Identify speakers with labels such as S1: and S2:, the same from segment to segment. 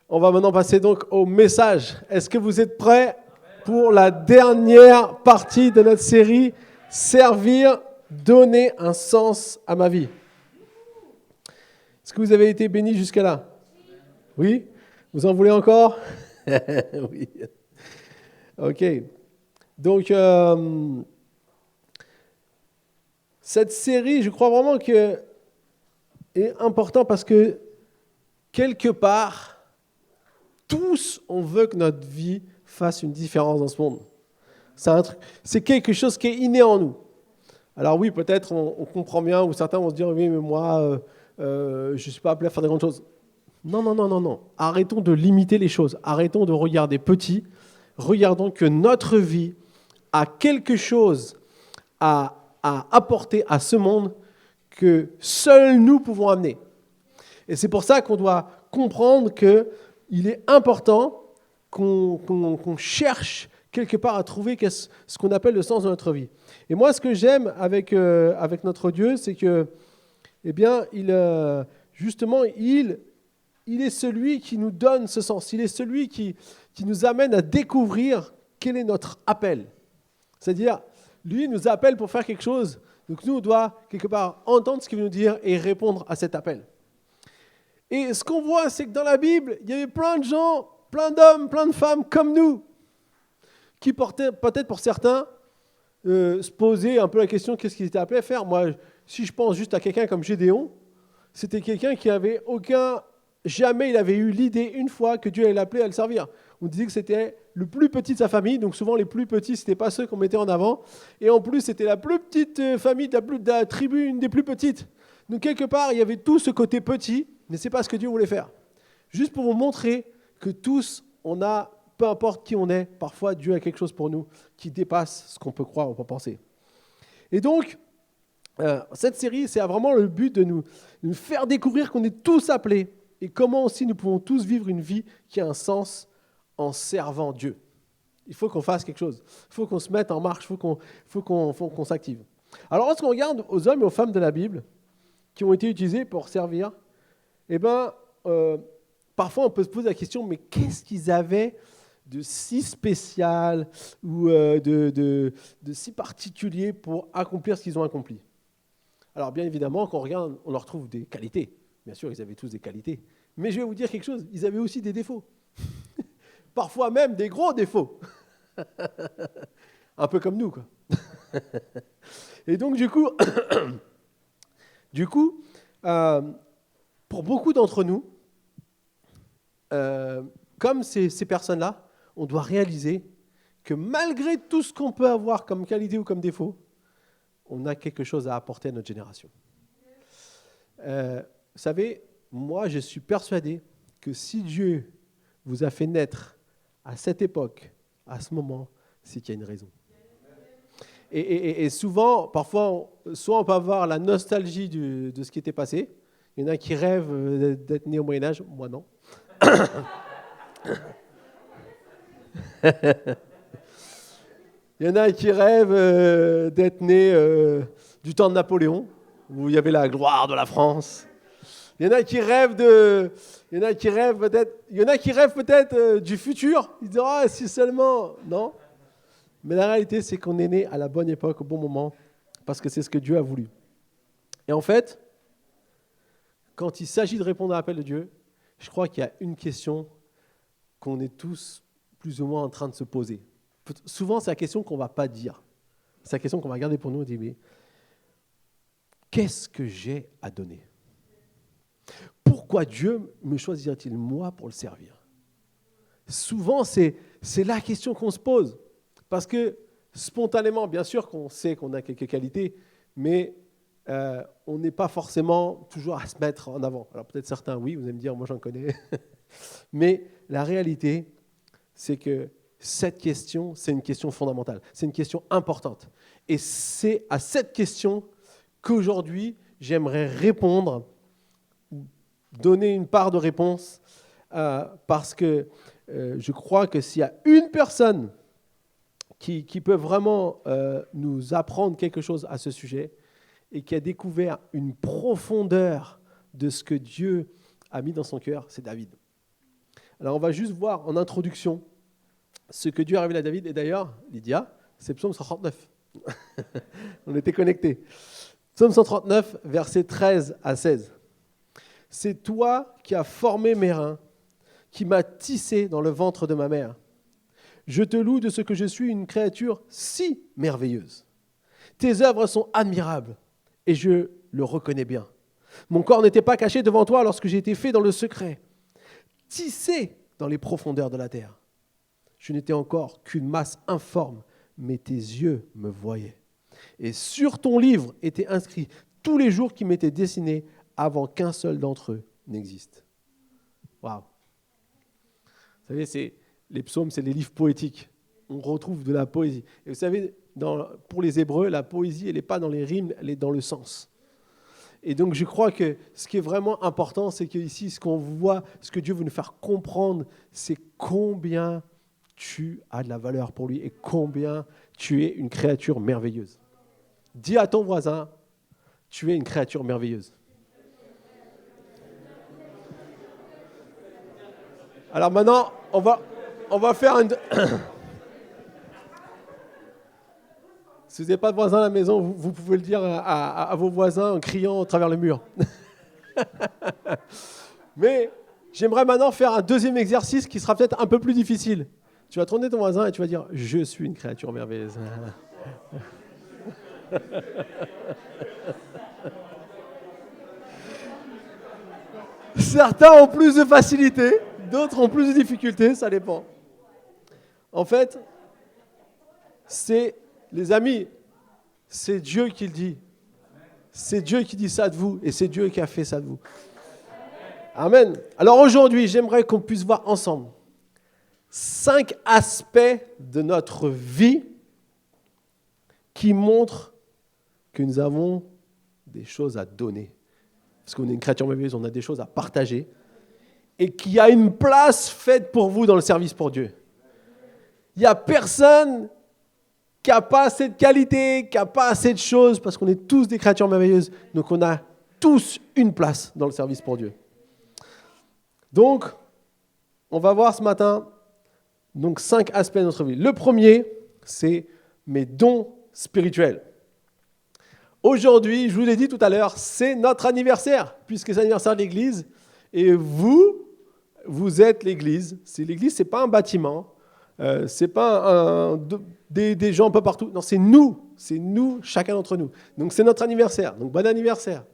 S1: On va maintenant passer donc au message. Est-ce que vous êtes prêts pour la dernière partie de notre série « Servir, donner un sens à ma vie ». Est-ce que vous avez été bénis jusqu'à là? Oui? Vous en voulez encore? Oui. Ok. Donc, cette série, je crois vraiment que est important parce que quelque part, tous, on veut que notre vie fasse une différence dans ce monde. C'est quelque chose qui est inné en nous. Alors oui, peut-être on comprend bien, ou certains vont se dire, oui, mais moi, je ne suis pas appelé à faire de grandes choses. Non, non, non, non, non. Arrêtons de limiter les choses. Arrêtons de regarder petit. Regardons que notre vie a quelque chose à apporter à ce monde que seuls nous pouvons amener. Et c'est pour ça qu'on doit comprendre qu'il est important qu'on cherche quelque part à trouver ce qu'on appelle le sens de notre vie. Et moi, ce que j'aime avec notre Dieu, c'est que, eh bien, justement, il est celui qui nous donne ce sens. Il est celui qui nous amène à découvrir quel est notre appel. C'est-à-dire, lui nous appelle pour faire quelque chose. Donc nous, on doit quelque part entendre ce qu'il veut nous dire et répondre à cet appel. Et ce qu'on voit, c'est que dans la Bible, il y avait plein de gens, plein d'hommes, plein de femmes comme nous, qui portaient, peut-être pour certains, se posaient un peu la question, qu'est-ce qu'ils étaient appelés à faire? Moi, si je pense juste à quelqu'un comme Gédéon, c'était quelqu'un qui avait jamais il avait eu l'idée une fois que Dieu allait l'appeler à le servir. On disait que c'était le plus petit de sa famille, donc souvent les plus petits, ce n'étaient pas ceux qu'on mettait en avant. Et en plus, c'était la plus petite famille de la tribu, une des plus petites. Donc quelque part, il y avait tout ce côté petit, mais ce n'est pas ce que Dieu voulait faire. Juste pour vous montrer que tous, on a, peu importe qui on est, parfois Dieu a quelque chose pour nous qui dépasse ce qu'on peut croire ou peut penser. Et donc, cette série, c'est vraiment le but de nous faire découvrir qu'on est tous appelés et comment aussi nous pouvons tous vivre une vie qui a un sens en servant Dieu. Il faut qu'on fasse quelque chose. Il faut qu'on se mette en marche. Il faut qu'on s'active. Alors, lorsqu'on regarde aux hommes et aux femmes de la Bible qui ont été utilisés pour servir, eh bien, parfois on peut se poser la question, mais qu'est-ce qu'ils avaient de si spécial ou de si particulier pour accomplir ce qu'ils ont accompli? Alors, bien évidemment, quand on regarde, on leur trouve des qualités. Bien sûr, ils avaient tous des qualités. Mais je vais vous dire quelque chose, ils avaient aussi des défauts. Parfois même des gros défauts. Un peu comme nous, quoi. Et donc, du coup, pour beaucoup d'entre nous, comme ces personnes-là, on doit réaliser que malgré tout ce qu'on peut avoir comme qualité ou comme défaut, on a quelque chose à apporter à notre génération. Vous savez, moi, je suis persuadé que si Dieu vous a fait naître à cette époque, à ce moment, c'est qu'il y a une raison. Et souvent, parfois, soit on peut avoir la nostalgie de ce qui était passé. Il y en a qui rêvent d'être nés au Moyen-Âge, moi non. Il y en a qui rêvent d'être nés du temps de Napoléon, où il y avait la gloire de la France. Il y en a qui rêvent peut-être du futur. Ils disent ah si seulement non. Mais la réalité c'est qu'on est né à la bonne époque au bon moment parce que c'est ce que Dieu a voulu. Et en fait, quand il s'agit de répondre à l'appel de Dieu, je crois qu'il y a une question qu'on est tous plus ou moins en train de se poser. Souvent c'est la question qu'on ne va pas dire. C'est la question qu'on va garder pour nous et dire mais qu'est-ce que j'ai à donner? Pourquoi Dieu me choisirait-il moi pour le servir? Souvent, c'est la question qu'on se pose. Parce que spontanément, bien sûr qu'on sait qu'on a quelques qualités, mais on n'est pas forcément toujours à se mettre en avant. Alors peut-être certains, oui, vous allez me dire, moi j'en connais. Mais la réalité, c'est que cette question, c'est une question fondamentale. C'est une question importante. Et c'est à cette question qu'aujourd'hui, j'aimerais répondre, donner une part de réponse, parce que je crois que s'il y a une personne qui peut vraiment nous apprendre quelque chose à ce sujet et qui a découvert une profondeur de ce que Dieu a mis dans son cœur, c'est David. Alors on va juste voir en introduction ce que Dieu a révélé à David. Et d'ailleurs, Lydia, c'est Psaume 139. On était connectés. Psaume 139, versets 13 à 16. C'est toi qui as formé mes reins, qui m'as tissé dans le ventre de ma mère. Je te loue de ce que je suis une créature si merveilleuse. Tes œuvres sont admirables et je le reconnais bien. Mon corps n'était pas caché devant toi lorsque j'ai été fait dans le secret, tissé dans les profondeurs de la terre. Je n'étais encore qu'une masse informe, mais tes yeux me voyaient. Et sur ton livre étaient inscrits tous les jours qui m'étaient destinés avant qu'un seul d'entre eux n'existe. Waouh! Vous savez, les psaumes, c'est les livres poétiques. On retrouve de la poésie. Et vous savez, pour les Hébreux, la poésie, elle n'est pas dans les rimes, elle est dans le sens. Et donc, je crois que ce qui est vraiment important, c'est qu'ici, ce qu'on voit, ce que Dieu veut nous faire comprendre, c'est combien tu as de la valeur pour lui et combien tu es une créature merveilleuse. Dis à ton voisin, tu es une créature merveilleuse. Alors maintenant, on va faire un... Si vous n'avez pas de voisin à la maison, vous pouvez le dire à vos voisins en criant à travers le mur. Mais j'aimerais maintenant faire un deuxième exercice qui sera peut-être un peu plus difficile. Tu vas tourner ton voisin et tu vas dire « Je suis une créature merveilleuse ». Certains ont plus de facilité, d'autres ont plus de difficultés, ça dépend. En fait, les amis, c'est Dieu qui le dit. C'est Dieu qui dit ça de vous et c'est Dieu qui a fait ça de vous. Amen. Alors aujourd'hui, j'aimerais qu'on puisse voir ensemble 5 aspects de notre vie qui montrent que nous avons des choses à donner. Parce qu'on est une créature merveilleuse, on a des choses à partager et qu'il y a une place faite pour vous dans le service pour Dieu. Il n'y a personne qui n'a pas assez de qualité, qui n'a pas assez de choses, parce qu'on est tous des créatures merveilleuses. Donc on a tous une place dans le service pour Dieu. Donc, on va voir ce matin 5 aspects de notre vie. Le premier, c'est mes dons spirituels. Aujourd'hui, je vous l'ai dit tout à l'heure, c'est notre anniversaire, puisque c'est l'anniversaire de l'Église. Et vous êtes l'Église. L'Église, ce n'est pas un bâtiment, ce n'est pas des gens un peu partout. Non, c'est nous, chacun d'entre nous. Donc c'est notre anniversaire, donc bon anniversaire.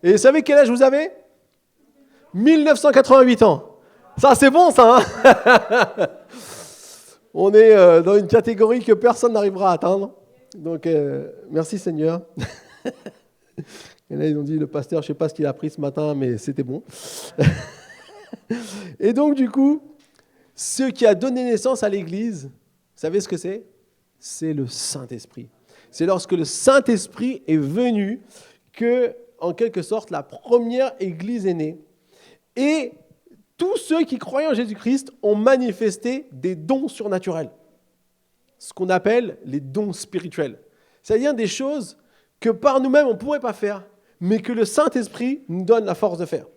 S1: Et vous savez quel âge vous avez ? 1988 ans. Ça, c'est bon, ça. Hein. On est dans une catégorie que personne n'arrivera à atteindre. Donc, merci Seigneur. Et là, ils ont dit, le pasteur, je ne sais pas ce qu'il a pris ce matin, mais c'était bon. Et donc, du coup, ce qui a donné naissance à l'Église, vous savez ce que c'est ? C'est le Saint-Esprit. C'est lorsque le Saint-Esprit est venu que, en quelque sorte, la première Église est née. Et tous ceux qui croyaient en Jésus-Christ ont manifesté des dons surnaturels. Ce qu'on appelle les dons spirituels. C'est-à-dire des choses que par nous-mêmes, on ne pourrait pas faire, mais que le Saint-Esprit nous donne la force de faire.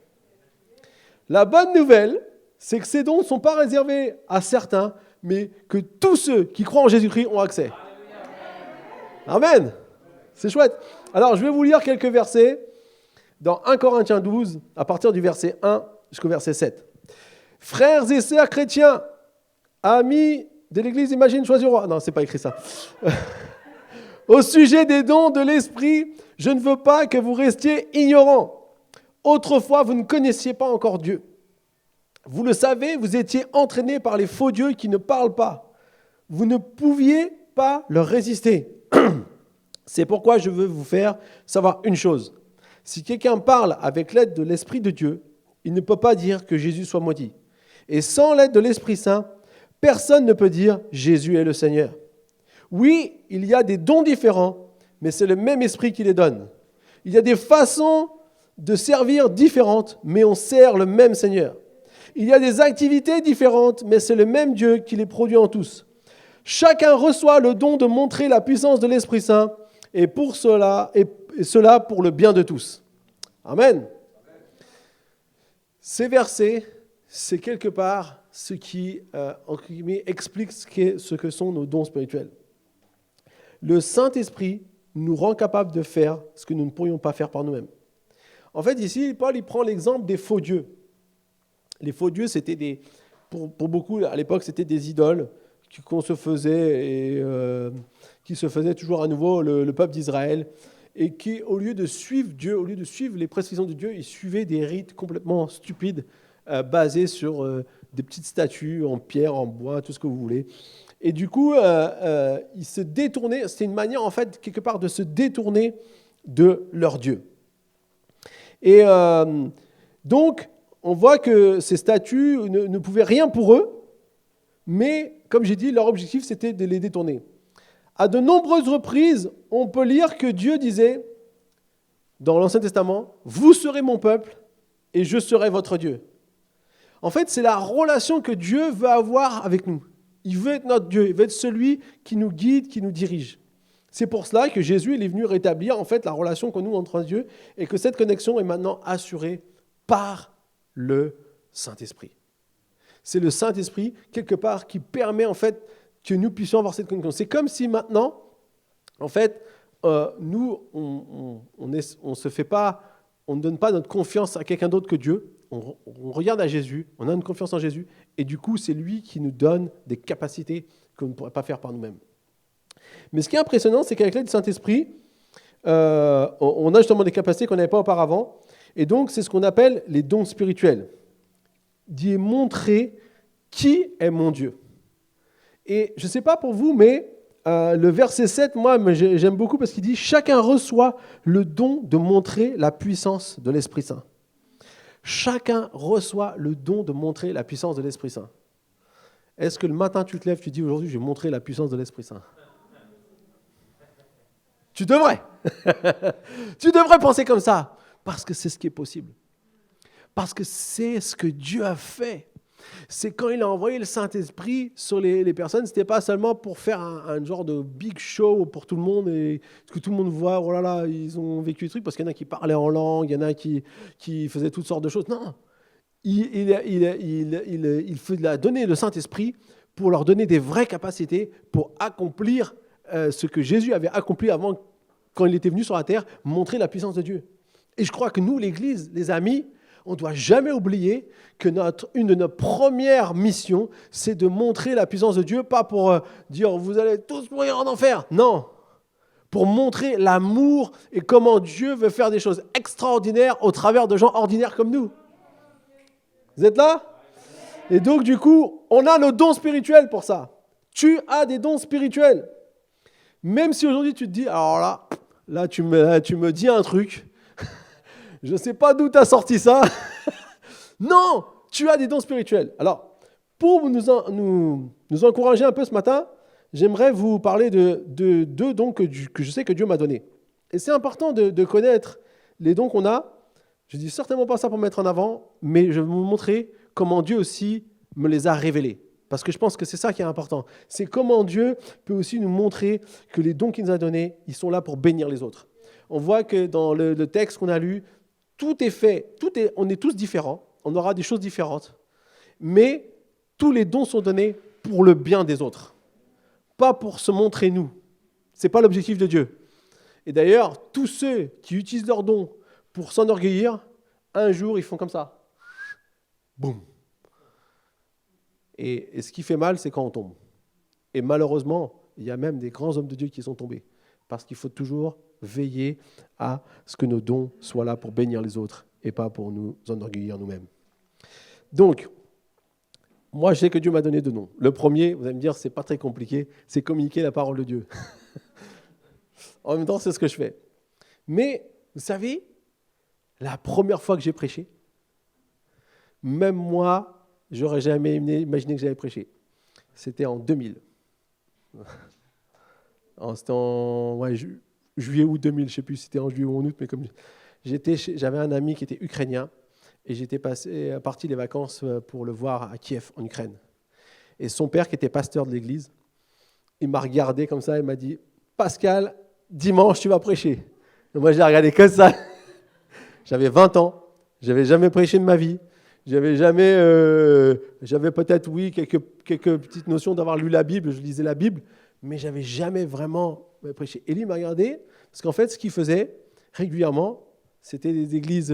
S1: La bonne nouvelle, c'est que ces dons ne sont pas réservés à certains, mais que tous ceux qui croient en Jésus-Christ ont accès. Amen. C'est chouette. Alors, je vais vous lire quelques versets dans 1 Corinthiens 12, à partir du verset 1 jusqu'au verset 7. Frères et sœurs chrétiens, amis de l'Église, imagine, choisis roi. Non, c'est pas écrit ça. Au sujet des dons de l'Esprit, je ne veux pas que vous restiez ignorants. Autrefois, vous ne connaissiez pas encore Dieu. Vous le savez, vous étiez entraînés par les faux dieux qui ne parlent pas. Vous ne pouviez pas leur résister. C'est pourquoi je veux vous faire savoir une chose. Si quelqu'un parle avec l'aide de l'Esprit de Dieu, il ne peut pas dire que Jésus soit maudit. Et sans l'aide de l'Esprit Saint, personne ne peut dire « Jésus est le Seigneur ». Oui, il y a des dons différents, mais c'est le même Esprit qui les donne. Il y a des façons de servir différentes, mais on sert le même Seigneur. Il y a des activités différentes, mais c'est le même Dieu qui les produit en tous. Chacun reçoit le don de montrer la puissance de l'Esprit Saint, et cela pour le bien de tous. Amen. Ces versets, c'est quelque part ce qui, entre guillemets, explique ce que sont nos dons spirituels. Le Saint-Esprit nous rend capables de faire ce que nous ne pourrions pas faire par nous-mêmes. En fait, ici, Paul il prend l'exemple des faux dieux. Les faux dieux, c'était pour beaucoup, à l'époque, c'était des idoles qu'on se faisait et qui se faisaient toujours à nouveau le peuple d'Israël et qui, au lieu de suivre Dieu, au lieu de suivre les prescriptions de Dieu, ils suivaient des rites complètement stupides basés sur des petites statues en pierre, en bois, tout ce que vous voulez. Et du coup, ils se détournaient, c'était une manière, en fait, quelque part, de se détourner de leur Dieu. Et donc, on voit que ces statues ne pouvaient rien pour eux, mais, comme j'ai dit, leur objectif, c'était de les détourner. À de nombreuses reprises, on peut lire que Dieu disait, dans l'Ancien Testament, « Vous serez mon peuple et je serai votre Dieu ». En fait, c'est la relation que Dieu veut avoir avec nous. Il veut être notre Dieu, il veut être celui qui nous guide, qui nous dirige. C'est pour cela que Jésus il est venu rétablir en fait la relation qu'on a entre Dieu et que cette connexion est maintenant assurée par le Saint-Esprit. C'est le Saint-Esprit, quelque part, qui permet en fait que nous puissions avoir cette connexion. C'est comme si maintenant, en fait, nous, on se fait pas, on ne donne pas notre confiance à quelqu'un d'autre que Dieu. On regarde à Jésus, on a une confiance en Jésus, et du coup, c'est lui qui nous donne des capacités qu'on ne pourrait pas faire par nous-mêmes. Mais ce qui est impressionnant, c'est qu'avec l'aide du Saint-Esprit, on a justement des capacités qu'on n'avait pas auparavant, et donc c'est ce qu'on appelle les dons spirituels, d'y montrer qui est mon Dieu. Et je ne sais pas pour vous, mais le verset 7, moi, j'aime beaucoup parce qu'il dit « Chacun reçoit le don de montrer la puissance de l'Esprit Saint ». Chacun reçoit le don de montrer la puissance de l'Esprit Saint. Est-ce que le matin, tu te lèves, tu dis « Aujourd'hui, je vais montrer la puissance de l'Esprit Saint ». Tu devrais. Tu devrais penser comme ça, parce que c'est ce qui est possible. Parce que c'est ce que Dieu a fait. C'est quand il a envoyé le Saint-Esprit sur les personnes, ce n'était pas seulement pour faire un genre de big show pour tout le monde et que tout le monde voit, oh là là, ils ont vécu des trucs, parce qu'il y en a qui parlaient en langue, il y en a qui faisaient toutes sortes de choses. Non, il a donné le Saint-Esprit pour leur donner des vraies capacités pour accomplir ce que Jésus avait accompli avant, quand il était venu sur la terre, montrer la puissance de Dieu. Et je crois que nous, l'Église, les amis, on ne doit jamais oublier que une de nos premières missions, c'est de montrer la puissance de Dieu, pas pour dire « vous allez tous mourir en enfer ». Non, pour montrer l'amour et comment Dieu veut faire des choses extraordinaires au travers de gens ordinaires comme nous. Vous êtes là ? Et donc, du coup, on a nos dons spirituels pour ça. Tu as des dons spirituels. Même si aujourd'hui tu te dis « alors là tu me dis un truc ». Je ne sais pas d'où tu as sorti ça. Non, tu as des dons spirituels. Alors, pour nous encourager un peu ce matin, j'aimerais vous parler de deux dons que je sais que Dieu m'a donnés. Et c'est important de connaître les dons qu'on a. Je ne dis certainement pas ça pour mettre en avant, mais je vais vous montrer comment Dieu aussi me les a révélés. Parce que je pense que c'est ça qui est important. C'est comment Dieu peut aussi nous montrer que les dons qu'il nous a donnés, ils sont là pour bénir les autres. On voit que dans le texte qu'on a lu, tout est fait, on est tous différents, on aura des choses différentes, mais tous les dons sont donnés pour le bien des autres, pas pour se montrer nous. Ce n'est pas l'objectif de Dieu. Et d'ailleurs, tous ceux qui utilisent leurs dons pour s'enorgueillir, un jour, ils font comme ça. Boum. Et ce qui fait mal, c'est quand on tombe. Et malheureusement, il y a même des grands hommes de Dieu qui sont tombés, parce qu'il faut toujours veiller à ce que nos dons soient là pour bénir les autres et pas pour nous enorgueillir nous-mêmes. Donc, moi, je sais que Dieu m'a donné deux dons. Le premier, vous allez me dire, c'est pas très compliqué, c'est communiquer la parole de Dieu. En même temps, c'est ce que je fais. Mais, vous savez, la première fois que j'ai prêché, même moi, j'aurais jamais imaginé que j'allais prêcher. C'était en 2000. C'était en juillet ou 2000, je ne sais plus si c'était en juillet ou en août, mais comme j'avais un ami qui était ukrainien et j'étais parti les vacances pour le voir à Kiev, en Ukraine. Et son père, qui était pasteur de l'église, il m'a regardé comme ça et m'a dit « Pascal, dimanche, tu vas prêcher ». Et moi, je l'ai regardé comme ça. J'avais 20 ans, je n'avais jamais prêché de ma vie. J'avais jamais, j'avais peut-être, oui, quelques petites notions d'avoir lu la Bible, je lisais la Bible, mais j'avais jamais vraiment prêché. Élie m'a regardé, parce qu'en fait, ce qu'il faisait régulièrement, c'était des églises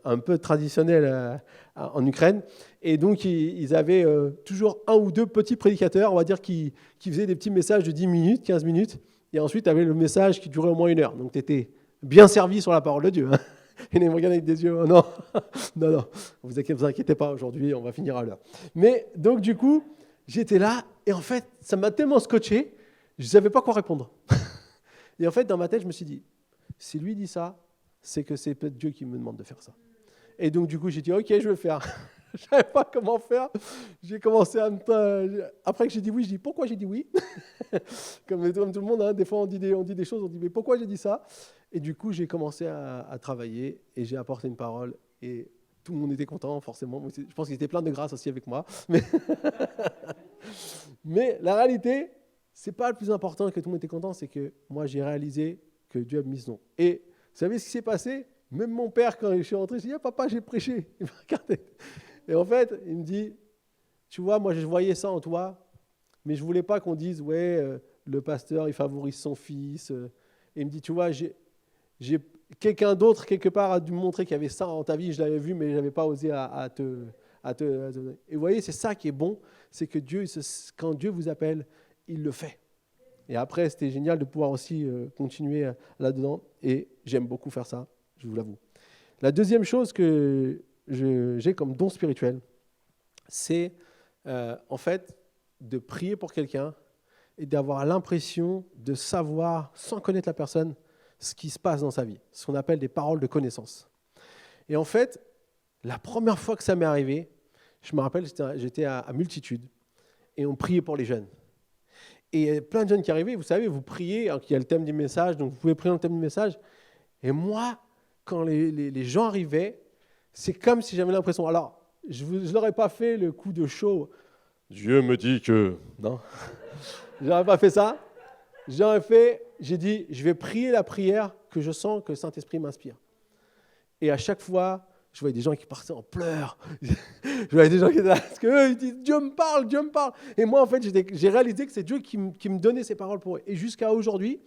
S1: un peu traditionnelles en Ukraine, et donc ils avaient toujours un ou deux petits prédicateurs, on va dire, qui faisaient des petits messages de 10 minutes, 15 minutes, et ensuite, tu avais le message qui durait au moins 1 heure. Donc, tu étais bien servi sur la parole de Dieu. Hein. Et il me regarde avec des yeux, oh non, non, vous inquiétez pas, aujourd'hui, on va finir à l'heure. Mais donc, du coup, j'étais là, et en fait, ça m'a tellement scotché, je ne savais pas quoi répondre. Et en fait, dans ma tête, je me suis dit, si lui dit ça, c'est que c'est peut-être Dieu qui me demande de faire ça. Et donc, du coup, j'ai dit, ok, je vais le faire. Je ne savais pas comment faire. J'ai commencé à me... Après que j'ai dit oui, je dis pourquoi j'ai dit oui. Comme tout le monde, hein, des fois on dit des choses, on dit mais pourquoi j'ai dit ça. Et du coup, j'ai commencé à travailler et j'ai apporté une parole et tout le monde était content, forcément. Je pense qu'il était plein de grâce aussi avec moi. Mais la réalité, ce n'est pas le plus important que tout le monde était content, c'est que moi j'ai réalisé que Dieu a mis ce nom. Et vous savez ce qui s'est passé? Même mon père, quand je suis rentré, je dit, papa, j'ai prêché. Il m'a regardé. Et en fait, il me dit, tu vois, moi je voyais ça en toi, mais je ne voulais pas qu'on dise, ouais, le pasteur, il favorise son fils. Et il me dit, tu vois, j'ai quelqu'un d'autre, quelque part, a dû me montrer qu'il y avait ça en ta vie, je l'avais vu, mais je n'avais pas osé à te... Et vous voyez, c'est ça qui est bon, c'est que Dieu, quand Dieu vous appelle, il le fait. Et après, c'était génial de pouvoir aussi continuer là-dedans, et j'aime beaucoup faire ça, je vous l'avoue. La deuxième chose que j'ai comme don spirituel, c'est en fait de prier pour quelqu'un et d'avoir l'impression de savoir, sans connaître la personne, ce qui se passe dans sa vie, ce qu'on appelle des paroles de connaissance. Et en fait, la première fois que ça m'est arrivé, je me rappelle, j'étais à Multitude et on priait pour les jeunes. Et il y a plein de jeunes qui arrivaient, vous savez, vous priez, il y a le thème du message, donc vous pouvez prier dans le thème du message. Et moi, quand les gens arrivaient, c'est comme si j'avais l'impression, alors, je ne leur ai pas fait le coup de show, Dieu me dit que... Non, je n'aurais pas fait ça. J'ai dit, je vais prier la prière que je sens que le Saint-Esprit m'inspire. Et à chaque fois, je voyais des gens qui partaient en pleurs. Je voyais des gens qui étaient là, parce qu'eux, ils disent, Dieu me parle, Dieu me parle. Et moi, en fait, j'ai réalisé que c'est Dieu qui me donnait ces paroles pour eux. Et jusqu'à aujourd'hui,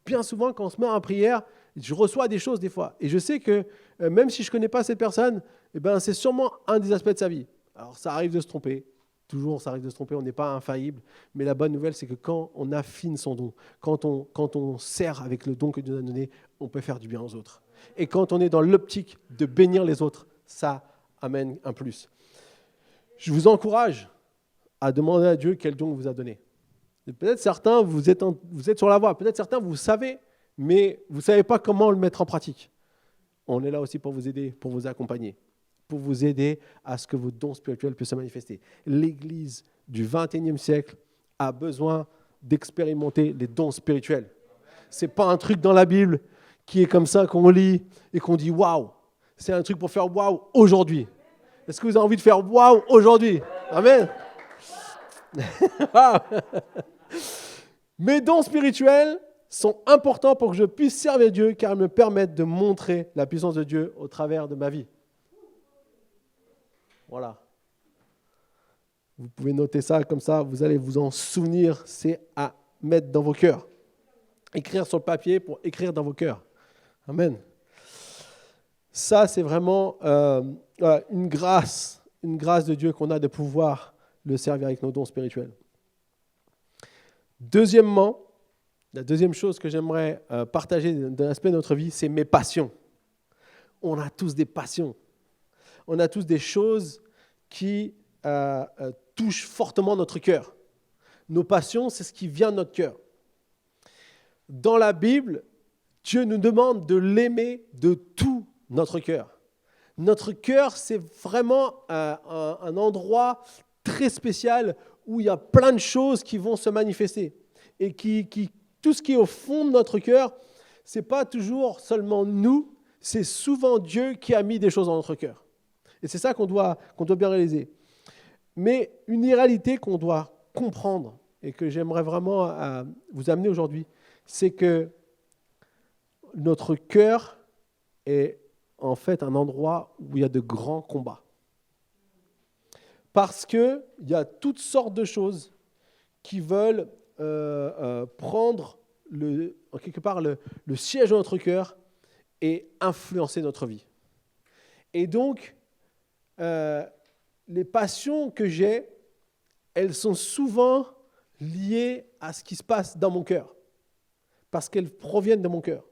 S1: bien souvent, quand on se met en prière, je reçois des choses des fois. Et je sais que même si je ne connais pas cette personne, eh ben, c'est sûrement un des aspects de sa vie. Alors, ça arrive de se tromper. Toujours, ça arrive de se tromper. On n'est pas infaillible. Mais la bonne nouvelle, c'est que quand on affine son don, quand on sert avec le don que Dieu nous a donné, on peut faire du bien aux autres. Et quand on est dans l'optique de bénir les autres, ça amène un plus. Je vous encourage à demander à Dieu quel don il vous a donné. Et peut-être certains, vous êtes sur la voie. Peut-être certains, vous savez, mais vous ne savez pas comment le mettre en pratique. On est là aussi pour vous aider, pour vous accompagner, pour vous aider à ce que vos dons spirituels puissent se manifester. L'Église du XXIe siècle a besoin d'expérimenter les dons spirituels. Ce n'est pas un truc dans la Bible qui est comme ça, qu'on lit et qu'on dit « waouh ». C'est un truc pour faire « waouh » aujourd'hui. Est-ce que vous avez envie de faire « waouh » aujourd'hui? Amen. Mes dons spirituels sont importants pour que je puisse servir Dieu car ils me permettent de montrer la puissance de Dieu au travers de ma vie. Voilà. Vous pouvez noter ça comme ça, vous allez vous en souvenir, c'est à mettre dans vos cœurs. Écrire sur le papier pour écrire dans vos cœurs. Amen. Ça, c'est vraiment une grâce de Dieu qu'on a de pouvoir le servir avec nos dons spirituels. Deuxièmement, la deuxième chose que j'aimerais partager d'un aspect de notre vie, c'est mes passions. On a tous des passions. On a tous des choses qui touchent fortement notre cœur. Nos passions, c'est ce qui vient de notre cœur. Dans la Bible, Dieu nous demande de l'aimer de tout notre cœur. Notre cœur, c'est vraiment un endroit très spécial où il y a plein de choses qui vont se manifester. Et tout ce qui est au fond de notre cœur, ce n'est pas toujours seulement nous, c'est souvent Dieu qui a mis des choses dans notre cœur. Et c'est ça qu'on doit bien réaliser. Mais une réalité qu'on doit comprendre et que j'aimerais vraiment vous amener aujourd'hui, c'est que notre cœur est en fait un endroit où il y a de grands combats. Parce qu'il y a toutes sortes de choses qui veulent prendre quelque part le siège de notre cœur et influencer notre vie. Et donc, les passions que j'ai, elles sont souvent liées à ce qui se passe dans mon cœur, parce qu'elles proviennent de mon cœur.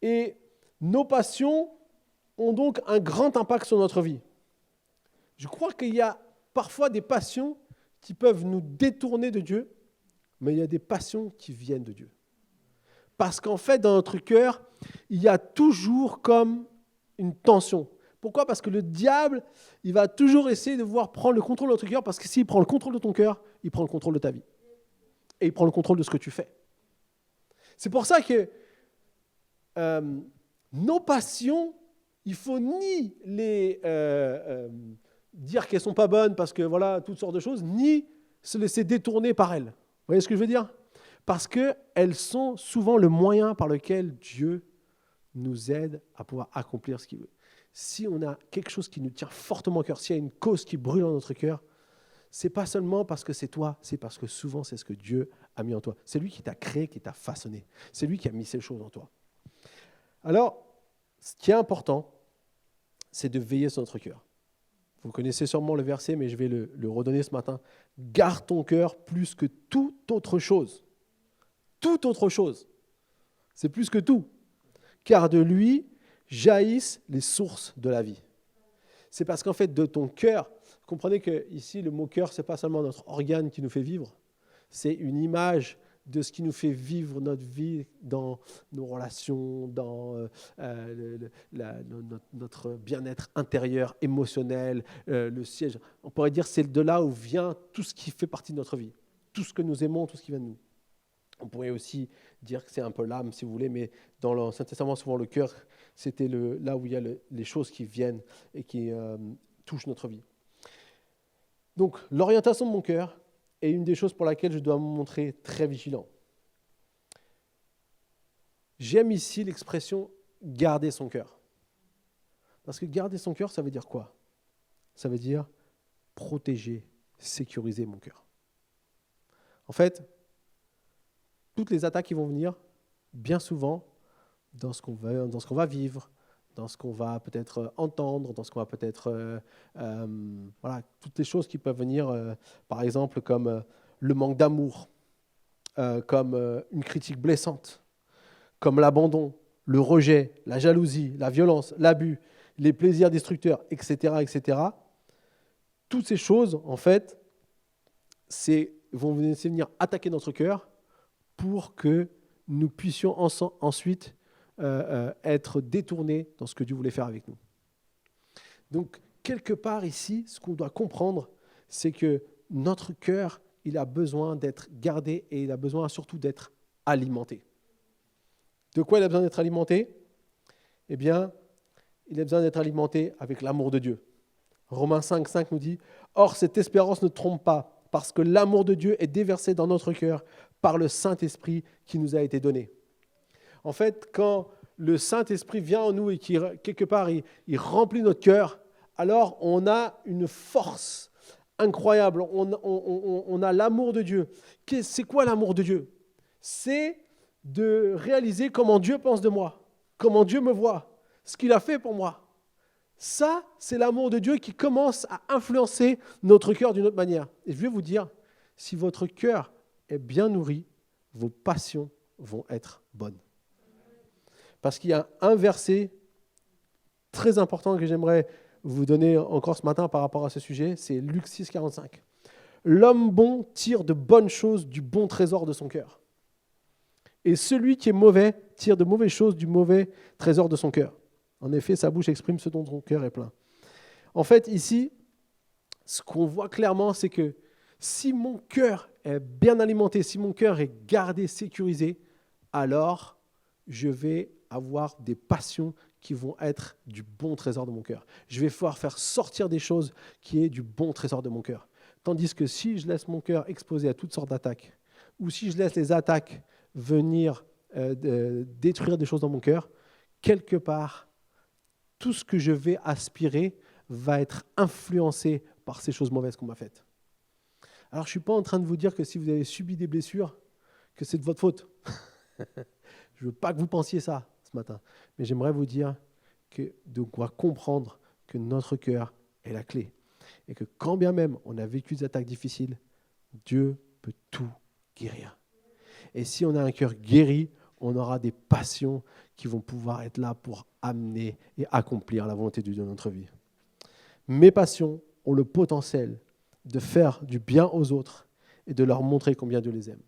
S1: Et nos passions ont donc un grand impact sur notre vie. Je crois qu'il y a parfois des passions qui peuvent nous détourner de Dieu, mais il y a des passions qui viennent de Dieu. Parce qu'en fait, dans notre cœur, il y a toujours comme une tension. Pourquoi ? Parce que le diable, il va toujours essayer de vouloir prendre le contrôle de notre cœur, parce que s'il prend le contrôle de ton cœur, il prend le contrôle de ta vie. Et il prend le contrôle de ce que tu fais. C'est pour ça que nos passions, il ne faut ni les dire qu'elles ne sont pas bonnes, parce que voilà, toutes sortes de choses, ni se laisser détourner par elles. Vous voyez ce que je veux dire ? Parce qu'elles sont souvent le moyen par lequel Dieu nous aide à pouvoir accomplir ce qu'il veut. Si on a quelque chose qui nous tient fortement au cœur, s'il y a une cause qui brûle dans notre cœur, ce n'est pas seulement parce que c'est toi, c'est parce que souvent c'est ce que Dieu a mis en toi. C'est lui qui t'a créé, qui t'a façonné. C'est lui qui a mis ces choses en toi. Alors, ce qui est important, c'est de veiller sur notre cœur. Vous connaissez sûrement le verset, mais je vais le redonner ce matin. Garde ton cœur plus que toute autre chose. Toute autre chose. C'est plus que tout. Car de lui jaillissent les sources de la vie. C'est parce qu'en fait, de ton cœur, comprenez que ici, le mot cœur, ce n'est pas seulement notre organe qui nous fait vivre, c'est une image de ce qui nous fait vivre notre vie dans nos relations, dans notre bien-être intérieur, émotionnel, le siège. On pourrait dire que c'est de là où vient tout ce qui fait partie de notre vie, tout ce que nous aimons, tout ce qui vient de nous. On pourrait aussi dire que c'est un peu l'âme, si vous voulez, mais dans l'Ancien Testament, souvent le cœur, c'était là où il y a les choses qui viennent et qui touchent notre vie. Donc, l'orientation de mon cœur est une des choses pour laquelle je dois me montrer très vigilant. J'aime ici l'expression « garder son cœur ». Parce que garder son cœur, ça veut dire quoi ? Ça veut dire protéger, sécuriser mon cœur. En fait, toutes les attaques qui vont venir, bien souvent, dans ce qu'on va vivre, dans ce qu'on va peut-être entendre, dans ce qu'on va peut-être... voilà, toutes les choses qui peuvent venir, par exemple, comme le manque d'amour, comme une critique blessante, comme l'abandon, le rejet, la jalousie, la violence, l'abus, les plaisirs destructeurs, etc., etc. Toutes ces choses, en fait, vont venir attaquer notre cœur pour que nous puissions ensuite être détournés dans ce que Dieu voulait faire avec nous. Donc, quelque part ici, ce qu'on doit comprendre, c'est que notre cœur, il a besoin d'être gardé et il a besoin surtout d'être alimenté. De quoi il a besoin d'être alimenté ? Eh bien, il a besoin d'être alimenté avec l'amour de Dieu. Romains 5,5 nous dit « Or, cette espérance ne trompe pas, parce que l'amour de Dieu est déversé dans notre cœur par le Saint-Esprit qui nous a été donné. » En fait, quand le Saint-Esprit vient en nous et qui, quelque part, il remplit notre cœur, alors on a une force incroyable, on a l'amour de Dieu. C'est quoi l'amour de Dieu ? C'est de réaliser comment Dieu pense de moi, comment Dieu me voit, ce qu'il a fait pour moi. Ça, c'est l'amour de Dieu qui commence à influencer notre cœur d'une autre manière. Et je vais vous dire, si votre cœur est bien nourri, vos passions vont être bonnes. Parce qu'il y a un verset très important que j'aimerais vous donner encore ce matin par rapport à ce sujet, c'est Luc 6, 45. L'homme bon tire de bonnes choses du bon trésor de son cœur. Et celui qui est mauvais tire de mauvaises choses du mauvais trésor de son cœur. En effet, sa bouche exprime ce dont son cœur est plein. En fait, ici, ce qu'on voit clairement, c'est que si mon cœur est bien alimenté, si mon cœur est gardé, sécurisé, alors je vais avoir des passions qui vont être du bon trésor de mon cœur. Je vais pouvoir faire sortir des choses qui est du bon trésor de mon cœur. Tandis que si je laisse mon cœur exposé à toutes sortes d'attaques, ou si je laisse les attaques venir détruire des choses dans mon cœur, quelque part, tout ce que je vais aspirer va être influencé par ces choses mauvaises qu'on m'a faites. Alors, je ne suis pas en train de vous dire que si vous avez subi des blessures, que c'est de votre faute. Je ne veux pas que vous pensiez ça ce matin. Mais j'aimerais vous dire qu'on va comprendre que notre cœur est la clé. Et que quand bien même on a vécu des attaques difficiles, Dieu peut tout guérir. Et si on a un cœur guéri, on aura des passions qui vont pouvoir être là pour amener et accomplir la volonté de Dieu dans notre vie. Mes passions ont le potentiel de faire du bien aux autres et de leur montrer combien Dieu les aime.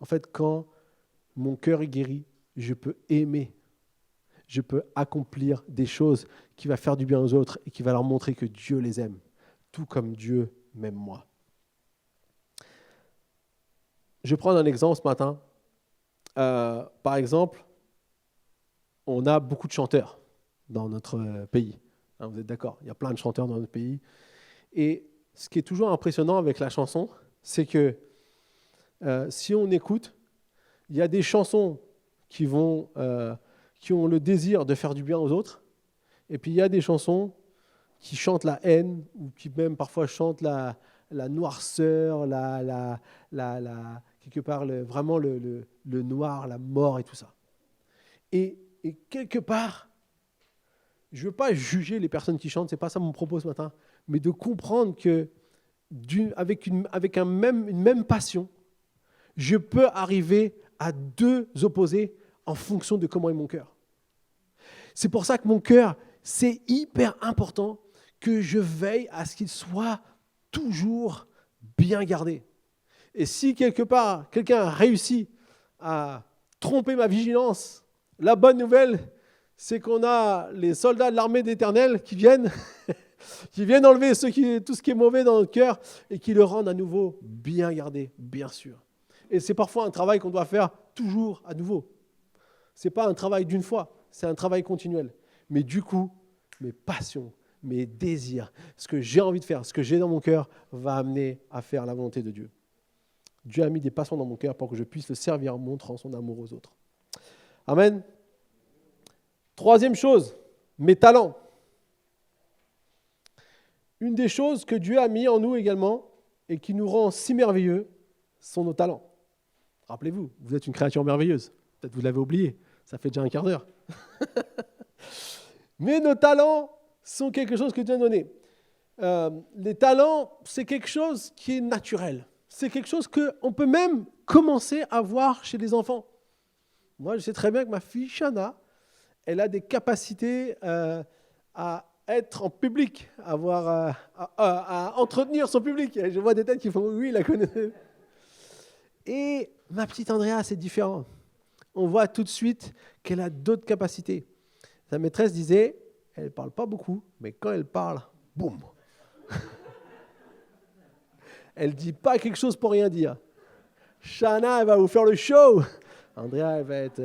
S1: En fait, quand mon cœur est guéri, je peux aimer, je peux accomplir des choses qui vont faire du bien aux autres et qui vont leur montrer que Dieu les aime, tout comme Dieu m'aime moi. Je vais prendre un exemple ce matin. Par exemple, on a beaucoup de chanteurs dans notre pays. Vous êtes d'accord? Il y a plein de chanteurs dans notre pays. Et ce qui est toujours impressionnant avec la chanson, c'est que si on écoute, il y a des chansons qui ont le désir de faire du bien aux autres, et puis il y a des chansons qui chantent la haine, ou qui même parfois chantent la noirceur, quelque part vraiment le noir, la mort et tout ça. Et quelque part, je ne veux pas juger les personnes qui chantent, ce n'est pas ça mon propos ce matin, mais de comprendre que avec une même passion, je peux arriver à deux opposés en fonction de comment est mon cœur. C'est pour ça que mon cœur, c'est hyper important que je veille à ce qu'il soit toujours bien gardé. Et si quelque part, quelqu'un a réussi à tromper ma vigilance, la bonne nouvelle, c'est qu'on a les soldats de l'armée d'Éternel qui viennent enlever tout ce qui est mauvais dans notre cœur et qui le rendent à nouveau bien gardé, bien sûr. Et c'est parfois un travail qu'on doit faire toujours à nouveau. Ce n'est pas un travail d'une fois, c'est un travail continuel. Mais du coup, mes passions, mes désirs, ce que j'ai envie de faire, ce que j'ai dans mon cœur, va amener à faire la volonté de Dieu. Dieu a mis des passions dans mon cœur pour que je puisse le servir en montrant son amour aux autres. Amen. Troisième chose, mes talents. Une des choses que Dieu a mis en nous également et qui nous rend si merveilleux sont nos talents. Rappelez-vous, vous êtes une créature merveilleuse. Peut-être vous l'avez oublié, ça fait déjà un quart d'heure. Mais nos talents sont quelque chose que Dieu a donné. Les talents, c'est quelque chose qui est naturel. C'est quelque chose qu'on peut même commencer à voir chez les enfants. Moi, je sais très bien que ma fille Shana, elle a des capacités à être en public, à entretenir son public. Je vois des têtes qui font « oui, la connaît ». Et ma petite Andrea, c'est différent. On voit tout de suite qu'elle a d'autres capacités. Sa maîtresse disait, elle ne parle pas beaucoup, mais quand elle parle, boum. Elle ne dit pas quelque chose pour rien dire. Shana, elle va vous faire le show. Andrea, elle va être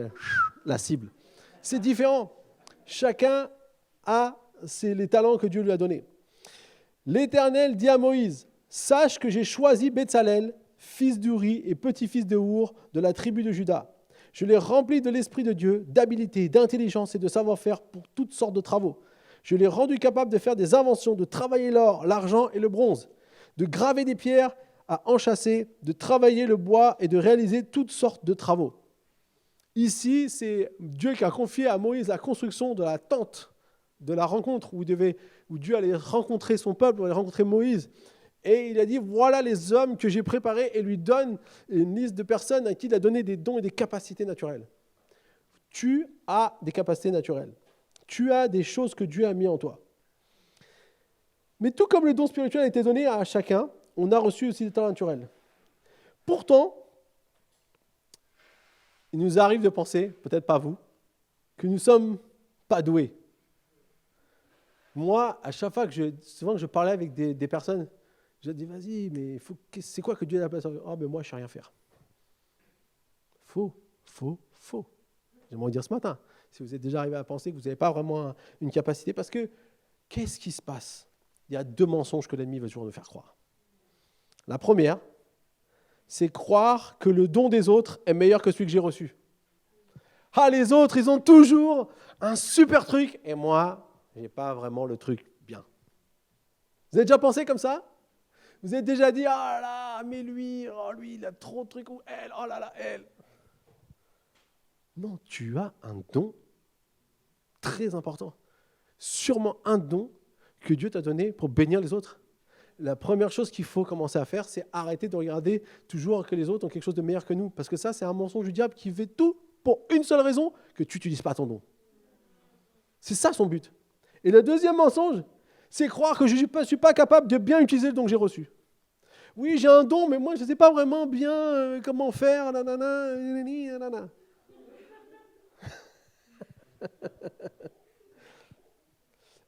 S1: la cible. C'est différent. Chacun a les talents que Dieu lui a donnés. L'Éternel dit à Moïse, « Sache que j'ai choisi Betsalel, fils d'Uri et petit-fils de Our, de la tribu de Juda. Je l'ai rempli de l'Esprit de Dieu, d'habileté, d'intelligence et de savoir-faire pour toutes sortes de travaux. Je l'ai rendu capable de faire des inventions, de travailler l'or, l'argent et le bronze, de graver des pierres à enchâsser, de travailler le bois et de réaliser toutes sortes de travaux. » Ici, c'est Dieu qui a confié à Moïse la construction de la tente de la rencontre où Dieu allait rencontrer son peuple, où allait rencontrer Moïse. Et il a dit, voilà les hommes que j'ai préparés, et lui donne une liste de personnes à qui il a donné des dons et des capacités naturelles. Tu as des capacités naturelles. Tu as des choses que Dieu a mis en toi. Mais tout comme le don spirituel a été donné à chacun, on a reçu aussi des talents naturels. Pourtant, il nous arrive de penser, peut-être pas vous, que nous ne sommes pas doués. Moi, à chaque fois souvent que je parlais avec des personnes, je dis, vas-y, mais c'est quoi que Dieu a placé ? Oh, mais moi, je ne sais rien faire. Faux. J'aimerais vous dire ce matin, si vous êtes déjà arrivé à penser que vous n'avez pas vraiment une capacité, parce que qu'est-ce qui se passe ? Il y a deux mensonges que l'ennemi veut toujours nous faire croire. La première, c'est croire que le don des autres est meilleur que celui que j'ai reçu. Ah, les autres, ils ont toujours un super truc, et moi, je n'ai pas vraiment le truc bien. Vous avez déjà pensé comme ça? Vous avez déjà dit, ah là, mais lui, oh, lui, il a trop de trucs, ou elle, oh là là, elle. Non, tu as un don très important. Sûrement un don que Dieu t'a donné pour bénir les autres. La première chose qu'il faut commencer à faire, c'est arrêter de regarder toujours que les autres ont quelque chose de meilleur que nous. Parce que ça, c'est un mensonge du diable qui fait tout pour une seule raison, que tu n'utilises pas ton don. C'est ça son but. Et le deuxième mensonge, c'est croire que je ne suis pas capable de bien utiliser le don que j'ai reçu. Oui, j'ai un don, mais moi, je ne sais pas vraiment bien comment faire. Nanana, nanana.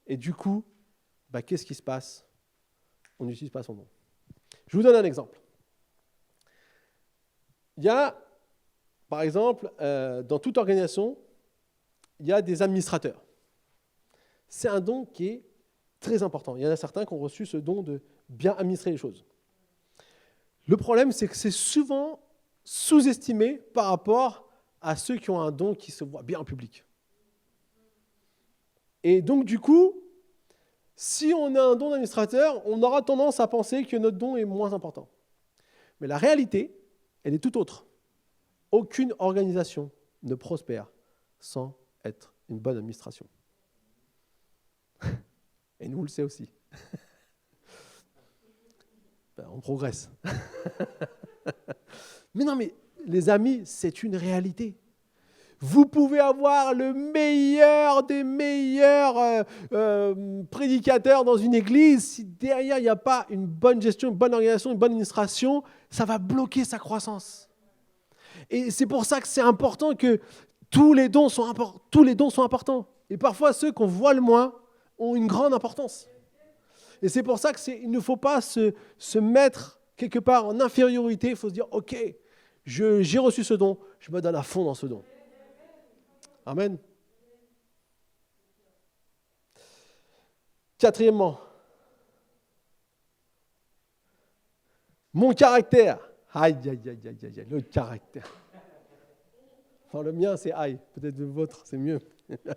S1: Et du coup, qu'est-ce qui se passe? On n'utilise pas son don. Je vous donne un exemple. Il y a, par exemple, dans toute organisation, il y a des administrateurs. C'est un don qui est très important. Il y en a certains qui ont reçu ce don de bien administrer les choses. Le problème, c'est que c'est souvent sous-estimé par rapport à ceux qui ont un don qui se voit bien en public. Et donc, du coup, si on a un don d'administrateur, on aura tendance à penser que notre don est moins important. Mais la réalité, elle est tout autre. Aucune organisation ne prospère sans être une bonne administration. Et nous, on le sait aussi. On progresse. Mais non, mais les amis, c'est une réalité. Vous pouvez avoir le meilleur des meilleurs prédicateurs dans une église. Si derrière, il n'y a pas une bonne gestion, une bonne organisation, une bonne administration, ça va bloquer sa croissance. Et c'est pour ça que c'est important que tous les dons sont importants. Et parfois, ceux qu'on voit le moins ont une grande importance. Et c'est pour ça qu'il ne faut pas se mettre quelque part en infériorité. Il faut se dire, OK, j'ai reçu ce don, je me donne à fond dans ce don. Amen. Quatrièmement, mon caractère. Aïe, aïe, aïe, aïe, aïe, le caractère. Enfin, le mien, c'est aïe. Peut-être le vôtre, c'est mieux.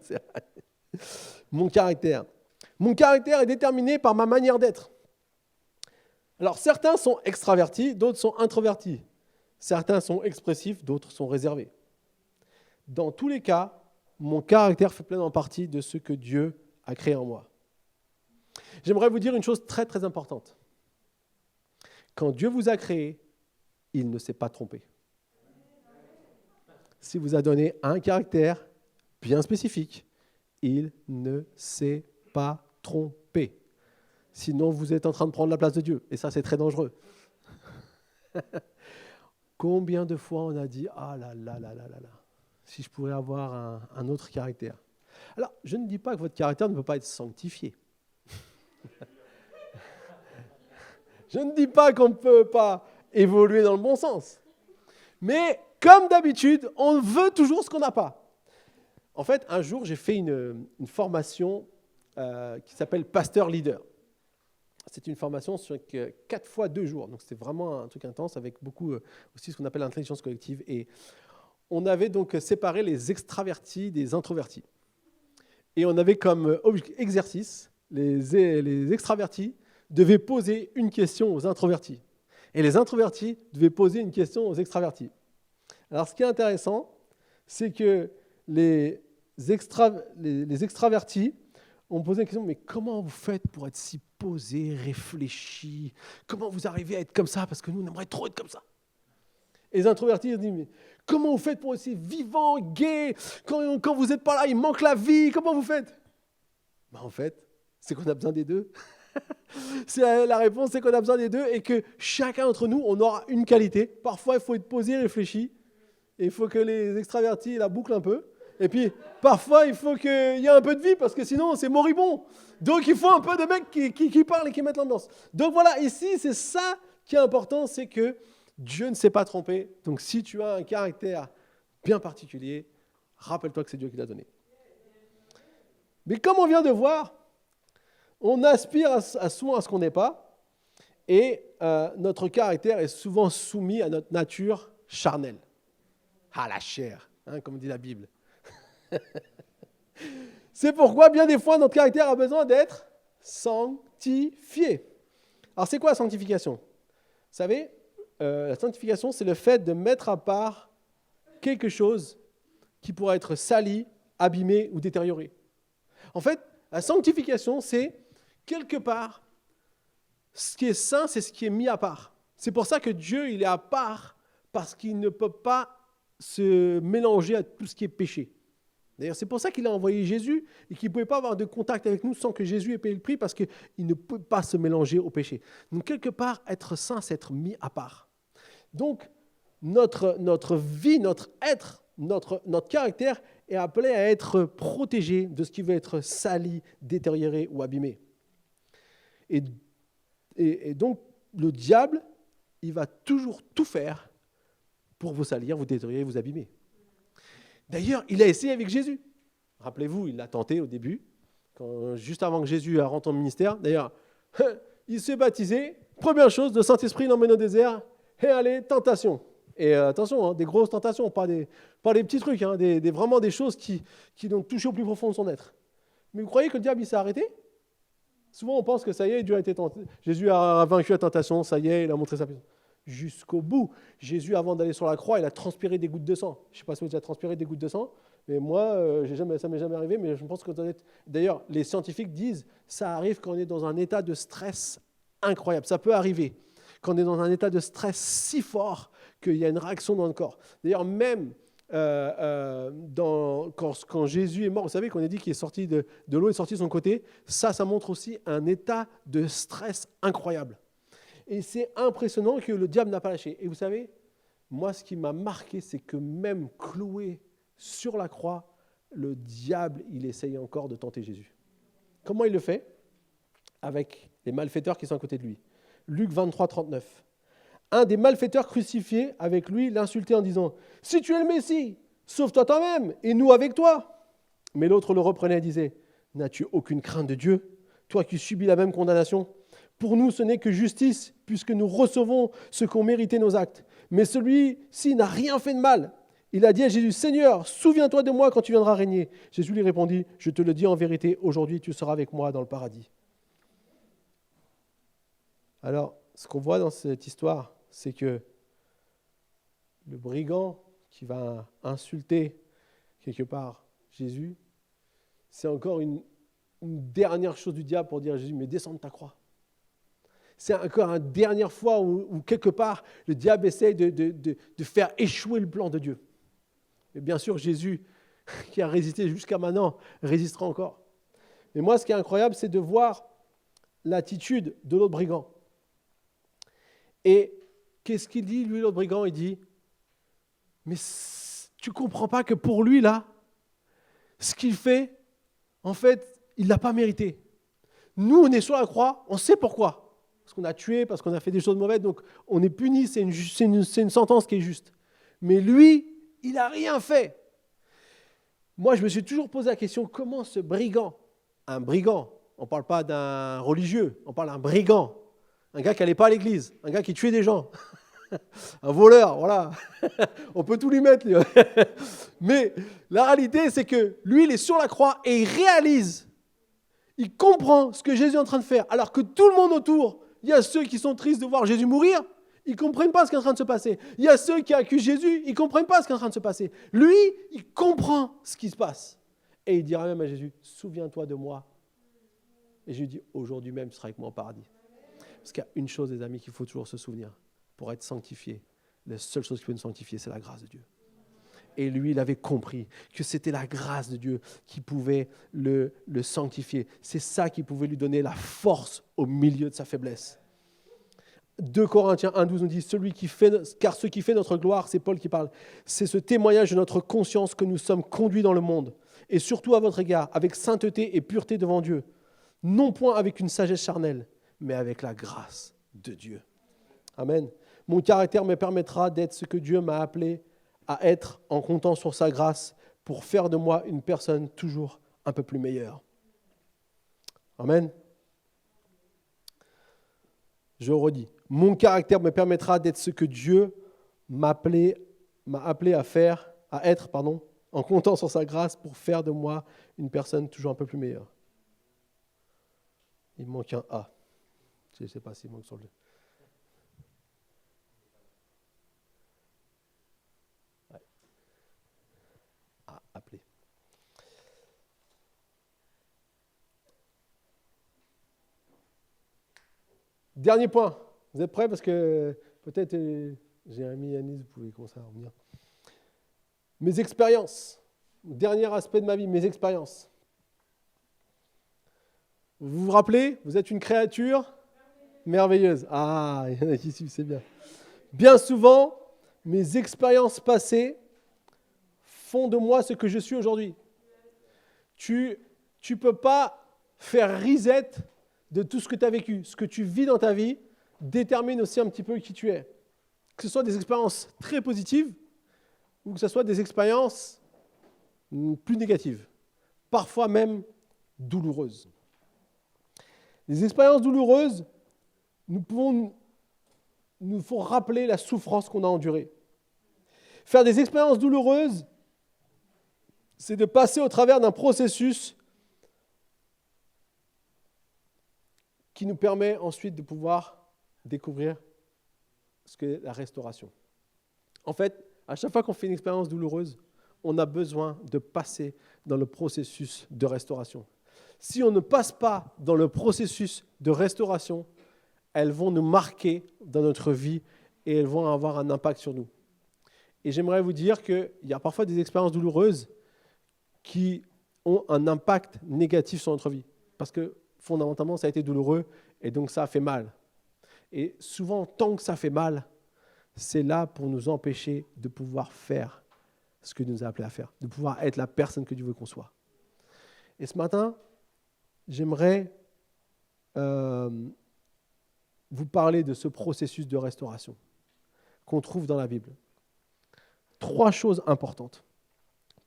S1: C'est aïe. Mon caractère. Mon caractère est déterminé par ma manière d'être. Alors, certains sont extravertis, d'autres sont introvertis. Certains sont expressifs, d'autres sont réservés. Dans tous les cas, mon caractère fait pleinement partie de ce que Dieu a créé en moi. J'aimerais vous dire une chose très, très importante. Quand Dieu vous a créé, il ne s'est pas trompé. S'il vous a donné un caractère bien spécifique, il ne s'est pas trompé. Sinon, vous êtes en train de prendre la place de Dieu. Et ça, c'est très dangereux. Combien de fois on a dit « Ah là là là là là là, si je pourrais avoir un autre caractère. » Alors, je ne dis pas que votre caractère ne peut pas être sanctifié. Je ne dis pas qu'on ne peut pas évoluer dans le bon sens. Mais comme d'habitude, on veut toujours ce qu'on n'a pas. En fait, un jour, j'ai fait une formation qui s'appelle Pasteur Leader. C'est une formation sur 4 fois 2 jours. Donc, c'était vraiment un truc intense avec beaucoup aussi ce qu'on appelle l'intelligence collective. Et on avait donc séparé les extravertis des introvertis. Et on avait comme exercice, les extravertis devaient poser une question aux introvertis. Et les introvertis devaient poser une question aux extravertis. Alors, ce qui est intéressant, c'est que les extravertis ont posé la question, mais comment vous faites pour être si posé, réfléchi? Comment vous arrivez à être comme ça? Parce que nous, on aimerait trop être comme ça. Et les introvertis, ils disent, mais comment vous faites pour être si vivant, gai? Quand vous n'êtes pas là, il manque la vie. Comment vous faites? En fait, c'est qu'on a besoin des deux. La réponse, c'est qu'on a besoin des deux et que chacun d'entre nous, on aura une qualité. Parfois, il faut être posé, réfléchi. Et il faut que les extravertis la bouclent un peu. Et puis, parfois, il faut qu'il y ait un peu de vie parce que sinon, c'est moribond. Donc, il faut un peu de mecs qui parlent et qui mettent l'ambiance. Donc, voilà, ici, c'est ça qui est important, c'est que Dieu ne s'est pas trompé. Donc, si tu as un caractère bien particulier, rappelle-toi que c'est Dieu qui l'a donné. Mais comme on vient de voir, on aspire souvent à ce qu'on n'est pas. Et notre caractère est souvent soumis à notre nature charnelle. À la chair, comme dit la Bible. C'est pourquoi, bien des fois, notre caractère a besoin d'être sanctifié. sanctifié. Alors, c'est quoi la sanctification? Vous savez, la sanctification, c'est le fait de mettre à part quelque chose qui pourrait être sali, abîmé ou détérioré. En fait, la sanctification, c'est quelque part, ce qui est saint, c'est ce qui est mis à part. C'est pour ça que Dieu, il est à part, parce qu'il ne peut pas se mélanger à tout ce qui est péché. D'ailleurs, c'est pour ça qu'il a envoyé Jésus et qu'il ne pouvait pas avoir de contact avec nous sans que Jésus ait payé le prix, parce qu'il ne peut pas se mélanger au péché. Donc, quelque part, être saint, c'est être mis à part. Donc, notre vie, notre être, notre caractère est appelé à être protégé de ce qui veut être sali, détérioré ou abîmé. Et donc, le diable, il va toujours tout faire pour vous salir, vous détériorer, vous abîmer. D'ailleurs, il a essayé avec Jésus. Rappelez-vous, il l'a tenté au début, juste avant que Jésus rentre en ministère. D'ailleurs, il s'est baptisé. Première chose, le Saint-Esprit l'emmène au désert. Et allez, tentation. Et attention, des grosses tentations, pas des petits trucs, vraiment des choses qui l'ont touché au plus profond de son être. Mais vous croyez que le diable il s'est arrêté? Souvent, on pense que ça y est, Dieu a été tenté. Jésus a vaincu la tentation, ça y est, il a montré sa puissance. Jusqu'au bout. Jésus, avant d'aller sur la croix, il a transpiré des gouttes de sang. Je ne sais pas si vous avez déjà transpiré des gouttes de sang, mais moi, ça ne m'est jamais arrivé, mais je pense que d'ailleurs, les scientifiques disent ça arrive quand on est dans un état de stress incroyable. Ça peut arriver quand on est dans un état de stress si fort qu'il y a une réaction dans le corps. D'ailleurs, même quand Jésus est mort, vous savez qu'on a dit qu'il est sorti de l'eau et sorti de son côté, ça montre aussi un état de stress incroyable. Et c'est impressionnant que le diable n'a pas lâché. Et vous savez, moi, ce qui m'a marqué, c'est que même cloué sur la croix, le diable, il essaye encore de tenter Jésus. Comment il le fait? Avec les malfaiteurs qui sont à côté de lui. Luc 23, 39. Un des malfaiteurs crucifiés avec lui l'insultait en disant « Si tu es le Messie, sauve-toi toi-même et nous avec toi !» Mais l'autre le reprenait et disait « N'as-tu aucune crainte de Dieu, toi qui subis la même condamnation ? Pour nous, ce n'est que justice, puisque nous recevons ce qu'ont mérité nos actes. Mais celui-ci n'a rien fait de mal. Il a dit à Jésus, « Seigneur, souviens-toi de moi quand tu viendras régner. » Jésus lui répondit, « Je te le dis en vérité, aujourd'hui tu seras avec moi dans le paradis. » Alors, ce qu'on voit dans cette histoire, c'est que le brigand qui va insulter quelque part Jésus, c'est encore une dernière chose du diable pour dire à Jésus, mais descends de ta croix. C'est encore une dernière fois où quelque part, le diable essaye de faire échouer le plan de Dieu. Et bien sûr, Jésus, qui a résisté jusqu'à maintenant, résistera encore. Mais moi, ce qui est incroyable, c'est de voir l'attitude de l'autre brigand. Et qu'est-ce qu'il dit, lui, l'autre brigand? Il dit, mais tu ne comprends pas que pour lui, là, ce qu'il fait, en fait, il ne l'a pas mérité. Nous, on est sur la croix, on sait pourquoi. Parce qu'on a tué, parce qu'on a fait des choses mauvaises, donc on est puni, c'est une sentence qui est juste. Mais lui, il n'a rien fait. Moi, je me suis toujours posé la question, comment ce brigand, un brigand, on ne parle pas d'un religieux, on parle d'un brigand, un gars qui n'allait pas à l'église, un gars qui tuait des gens, un voleur, voilà, on peut tout lui mettre. Lui. Mais la réalité, c'est que lui, il est sur la croix et il réalise, il comprend ce que Jésus est en train de faire, alors que tout le monde autour, il y a ceux qui sont tristes de voir Jésus mourir, ils ne comprennent pas ce qui est en train de se passer. Il y a ceux qui accusent Jésus, ils ne comprennent pas ce qui est en train de se passer. Lui, il comprend ce qui se passe. Et il dira même à Jésus, souviens-toi de moi. Et je lui dis, aujourd'hui même, tu seras avec moi au paradis. Parce qu'il y a une chose, les amis, qu'il faut toujours se souvenir. Pour être sanctifié, la seule chose qui peut nous sanctifier, c'est la grâce de Dieu. Et lui, il avait compris que c'était la grâce de Dieu qui pouvait le sanctifier. C'est ça qui pouvait lui donner la force au milieu de sa faiblesse. 2 Corinthiens 1,12 nous dit, car ce qui fait notre gloire, c'est Paul qui parle, c'est ce témoignage de notre conscience que nous sommes conduits dans le monde, et surtout à votre égard, avec sainteté et pureté devant Dieu, non point avec une sagesse charnelle, mais avec la grâce de Dieu. Amen. Mon caractère me permettra d'être ce que Dieu m'a appelé à être en comptant sur sa grâce pour faire de moi une personne toujours un peu plus meilleure. Amen. Je redis, mon caractère me permettra d'être ce que Dieu m'a appelé à être, en comptant sur sa grâce pour faire de moi une personne toujours un peu plus meilleure. Il manque un A. Je ne sais pas s'il manque sur le... Ouais. Ah, appeler. Dernier point. Vous êtes prêts? Parce que peut-être, Jérémy, Yanis, vous pouvez commencer à revenir. Mes expériences. Dernier aspect de ma vie, mes expériences. Vous vous rappelez? Vous êtes une créature merveilleuse. Ah, il y en a qui suivent, c'est bien. Bien souvent, mes expériences passées font de moi ce que je suis aujourd'hui. Tu ne peux pas faire reset de tout ce que tu as vécu. Ce que tu vis dans ta vie détermine aussi un petit peu qui tu es. Que ce soit des expériences très positives ou que ce soit des expériences plus négatives, parfois même douloureuses. Les expériences douloureuses nous font rappeler la souffrance qu'on a endurée. Faire des expériences douloureuses, c'est de passer au travers d'un processus qui nous permet ensuite de pouvoir découvrir ce qu'est la restauration. En fait, à chaque fois qu'on fait une expérience douloureuse, on a besoin de passer dans le processus de restauration. Si on ne passe pas dans le processus de restauration, elles vont nous marquer dans notre vie et elles vont avoir un impact sur nous. Et j'aimerais vous dire qu'il y a parfois des expériences douloureuses qui ont un impact négatif sur notre vie. Parce que fondamentalement, ça a été douloureux et donc ça a fait mal. Et souvent, tant que ça fait mal, c'est là pour nous empêcher de pouvoir faire ce que Dieu nous a appelés à faire, de pouvoir être la personne que Dieu veut qu'on soit. Et ce matin, j'aimerais vous parler de ce processus de restauration qu'on trouve dans la Bible. 3 choses importantes.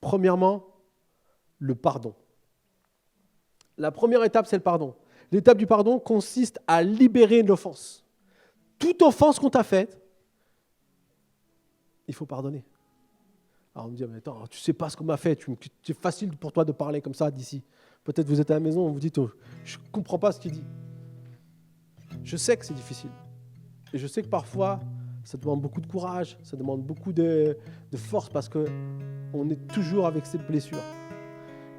S1: Premièrement, le pardon. La première étape, c'est le pardon. L'étape du pardon consiste à libérer l'offense. Toute offense qu'on t'a faite, il faut pardonner. Alors on me dit, mais attends, tu ne sais pas ce qu'on m'a fait, c'est facile pour toi de parler comme ça d'ici. Peut-être vous êtes à la maison, vous dites, je ne comprends pas ce qu'il dit. Je sais que c'est difficile. Et je sais que parfois, ça demande beaucoup de courage, ça demande beaucoup de force parce qu'on est toujours avec cette blessure.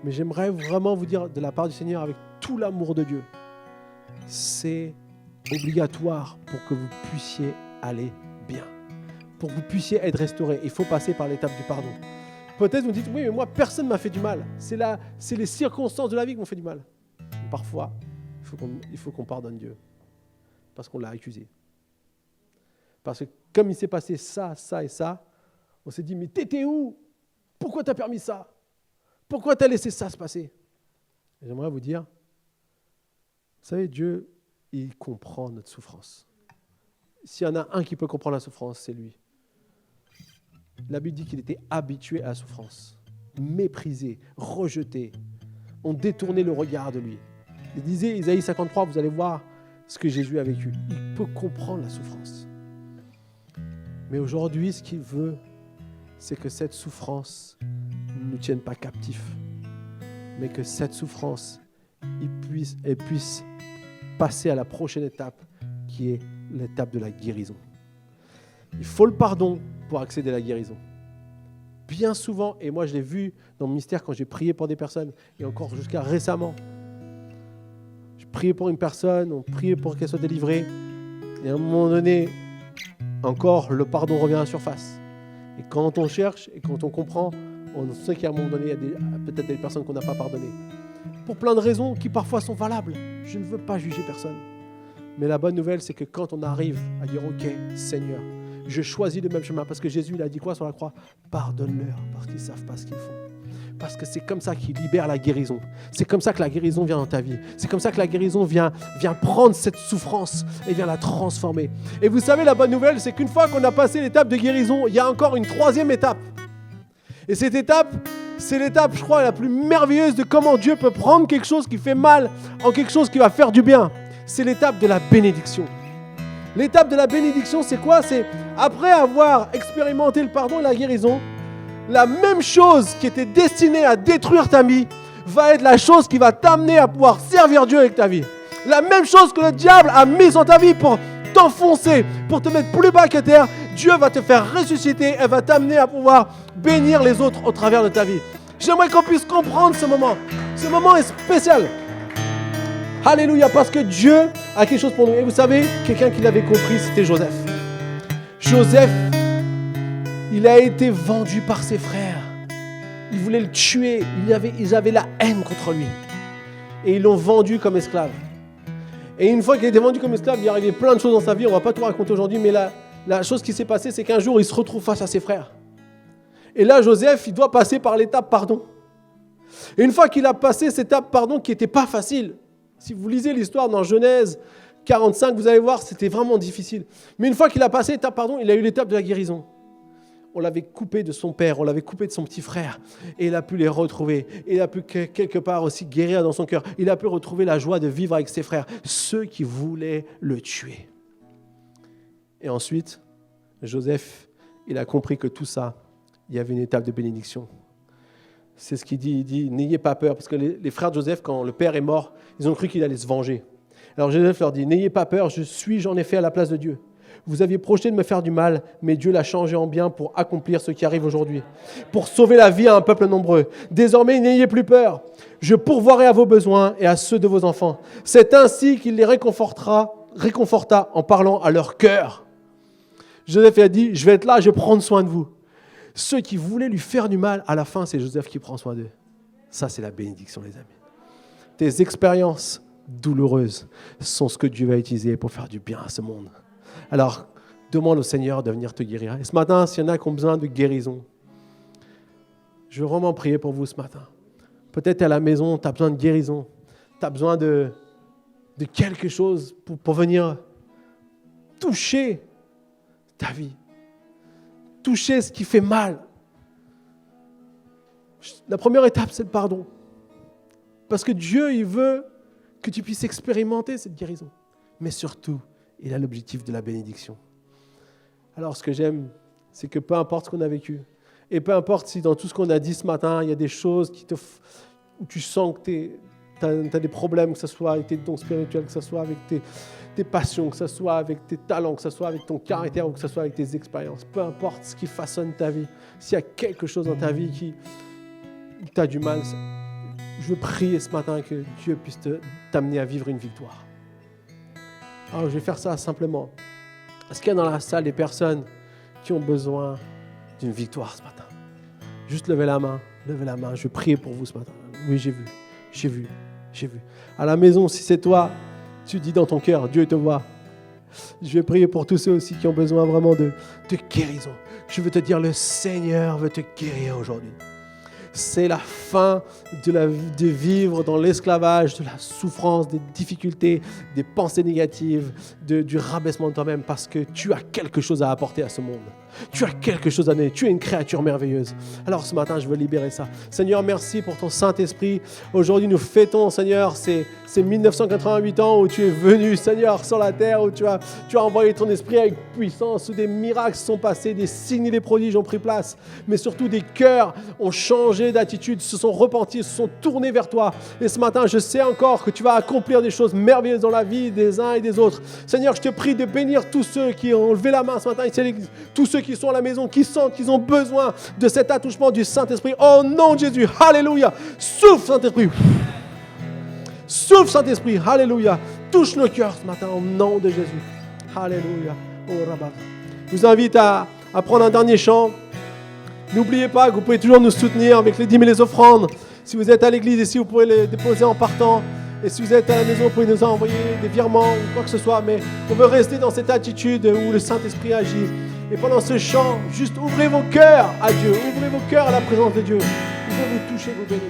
S1: Mais j'aimerais vraiment vous dire de la part du Seigneur, avec tout l'amour de Dieu, c'est obligatoire pour que vous puissiez aller bien, pour que vous puissiez être restauré. Il faut passer par l'étape du pardon. Peut-être vous dites, oui, mais moi, personne ne m'a fait du mal. C'est les circonstances de la vie qui m'ont fait du mal. Parfois, il faut qu'on pardonne Dieu parce qu'on l'a accusé. Parce que comme il s'est passé ça, ça et ça, on s'est dit, mais t'étais où? Pourquoi t'as permis ça? Pourquoi t'as laissé ça se passer? Et j'aimerais vous dire, vous savez, Dieu, il comprend notre souffrance. S'il y en a un qui peut comprendre la souffrance, c'est lui. La Bible dit qu'il était habitué à la souffrance, méprisé, rejeté. On détournait le regard de lui. Il disait, Isaïe 53, vous allez voir ce que Jésus a vécu. Il peut comprendre la souffrance. Mais aujourd'hui, ce qu'il veut, c'est que cette souffrance ne nous tienne pas captifs, mais que cette souffrance, elle puisse passer à la prochaine étape, qui est l'étape de la guérison. Il faut le pardon pour accéder à la guérison. Bien souvent, et moi je l'ai vu dans mon ministère quand j'ai prié pour des personnes, et encore jusqu'à récemment, je priais pour une personne, on priait pour qu'elle soit délivrée, et à un moment donné, encore le pardon revient à la surface. Et quand on cherche et quand on comprend, on sait qu'à un moment donné, il y a peut-être des personnes qu'on n'a pas pardonnées. Pour plein de raisons qui parfois sont valables. Je ne veux pas juger personne. Mais la bonne nouvelle, c'est que quand on arrive à dire « Ok, Seigneur, je choisis le même chemin », parce que Jésus, il a dit quoi sur la croix? Pardonne-leur, parce qu'ils ne savent pas ce qu'ils font. Parce que c'est comme ça qu'il libère la guérison. C'est comme ça que la guérison vient dans ta vie. C'est comme ça que la guérison vient prendre cette souffrance et vient la transformer. Et vous savez, la bonne nouvelle, c'est qu'une fois qu'on a passé l'étape de guérison, il y a encore une 3e étape. Et cette étape, c'est l'étape, je crois, la plus merveilleuse de comment Dieu peut prendre quelque chose qui fait mal en quelque chose qui va faire du bien. C'est l'étape de la bénédiction. L'étape de la bénédiction, c'est quoi? C'est après avoir expérimenté le pardon et la guérison, la même chose qui était destinée à détruire ta vie va être la chose qui va t'amener à pouvoir servir Dieu avec ta vie. La même chose que le diable a mis dans ta vie pour t'enfoncer, pour te mettre plus bas que terre, Dieu va te faire ressusciter et va t'amener à pouvoir bénir les autres au travers de ta vie. J'aimerais qu'on puisse comprendre ce moment. Ce moment est spécial. Alléluia, parce que Dieu a quelque chose pour nous. Et vous savez, quelqu'un qui l'avait compris, c'était Joseph. Joseph, il a été vendu par ses frères. Ils voulaient le tuer. Ils avaient la haine contre lui. Et ils l'ont vendu comme esclave. Et une fois qu'il a été vendu comme esclave, il est arrivé plein de choses dans sa vie. On ne va pas tout raconter aujourd'hui, mais la chose qui s'est passée, c'est qu'un jour, il se retrouve face à ses frères. Et là, Joseph, il doit passer par l'étape pardon. Et une fois qu'il a passé cette étape pardon qui n'était pas facile, si vous lisez l'histoire dans Genèse 45, vous allez voir, c'était vraiment difficile. Mais une fois qu'il a passé l'étape pardon, il a eu l'étape de la guérison. On l'avait coupé de son père, on l'avait coupé de son petit frère. Et il a pu les retrouver. Et il a pu quelque part aussi guérir dans son cœur. Il a pu retrouver la joie de vivre avec ses frères, ceux qui voulaient le tuer. Et ensuite, Joseph, il a compris que tout ça, il y avait une étape de bénédiction. C'est ce qu'il dit. Il dit, n'ayez pas peur. Parce que les frères de Joseph, quand le père est mort, ils ont cru qu'il allait se venger. Alors Joseph leur dit, n'ayez pas peur, j'en ai fait à la place de Dieu. Vous aviez projeté de me faire du mal, mais Dieu l'a changé en bien pour accomplir ce qui arrive aujourd'hui, pour sauver la vie à un peuple nombreux. Désormais, n'ayez plus peur. Je pourvoirai à vos besoins et à ceux de vos enfants. C'est ainsi qu'il les réconforta en parlant à leur cœur. Joseph a dit, je vais être là, je vais prendre soin de vous. Ceux qui voulaient lui faire du mal, à la fin, c'est Joseph qui prend soin d'eux. Ça, c'est la bénédiction, les amis. Tes expériences douloureuses sont ce que Dieu va utiliser pour faire du bien à ce monde. Alors, demande au Seigneur de venir te guérir. Et ce matin, s'il y en a qui ont besoin de guérison, je veux vraiment prier pour vous ce matin. Peut-être à la maison, tu as besoin de guérison. Tu as besoin de quelque chose pour venir toucher ta vie. Toucher ce qui fait mal. La première étape, c'est le pardon. Parce que Dieu, il veut que tu puisses expérimenter cette guérison. Mais surtout, il a l'objectif de la bénédiction. Alors, ce que j'aime, c'est que peu importe ce qu'on a vécu, et peu importe si dans tout ce qu'on a dit ce matin, il y a des choses où tu sens que tu as des problèmes, que ce soit avec tes dons spirituels, que ce soit avec tes passions, que ce soit avec tes talents, que ce soit avec ton caractère ou que ce soit avec tes expériences. Peu importe ce qui façonne ta vie, s'il y a quelque chose dans ta vie qui t'a du mal, je veux prier ce matin que Dieu puisse t'amener à vivre une victoire. Alors, je vais faire ça simplement. Est-ce qu'il y a dans la salle des personnes qui ont besoin d'une victoire ce matin? Juste levez la main. Je vais prier pour vous ce matin. Oui, j'ai vu. À la maison, si c'est toi, tu dis dans ton cœur, Dieu te voit. Je vais prier pour tous ceux aussi qui ont besoin vraiment de guérison. Je veux te dire, le Seigneur veut te guérir aujourd'hui. C'est la fin de vivre dans l'esclavage, de la souffrance, des difficultés, des pensées négatives, du rabaissement de toi-même, parce que tu as quelque chose à apporter à ce monde. Tu as quelque chose à donner. Tu es une créature merveilleuse. Alors ce matin, je veux libérer ça. Seigneur, merci pour ton Saint-Esprit. Aujourd'hui, nous fêtons, Seigneur, ces 1988 ans où tu es venu, Seigneur, sur la terre, où tu as envoyé ton Esprit avec puissance, où des miracles sont passés, des signes et des prodiges ont pris place, mais surtout des cœurs ont changé d'attitude, se sont repentis, se sont tournés vers toi. Et ce matin, je sais encore que tu vas accomplir des choses merveilleuses dans la vie des uns et des autres. Seigneur, je te prie de bénir tous ceux qui ont levé la main ce matin ici à l'église, tous ceux qui sont à la maison, qui sentent qu'ils ont besoin de cet attouchement du Saint-Esprit. Oh non, Jésus, alléluia. Souffle, Saint-Esprit. Souffle, Saint-Esprit, alléluia. Touche nos cœurs ce matin au nom de Jésus. Alléluia. Oh, Rabba. Je vous invite à prendre un dernier chant. N'oubliez pas que vous pouvez toujours nous soutenir avec les dîmes et les offrandes. Si vous êtes à l'église ici, vous pouvez les déposer en partant. Et si vous êtes à la maison, vous pouvez nous envoyer des virements ou quoi que ce soit. Mais on veut rester dans cette attitude où le Saint-Esprit agit. Et pendant ce chant, juste ouvrez vos cœurs à Dieu. Ouvrez vos cœurs à la présence de Dieu. Il veut vous toucher, vous bénir.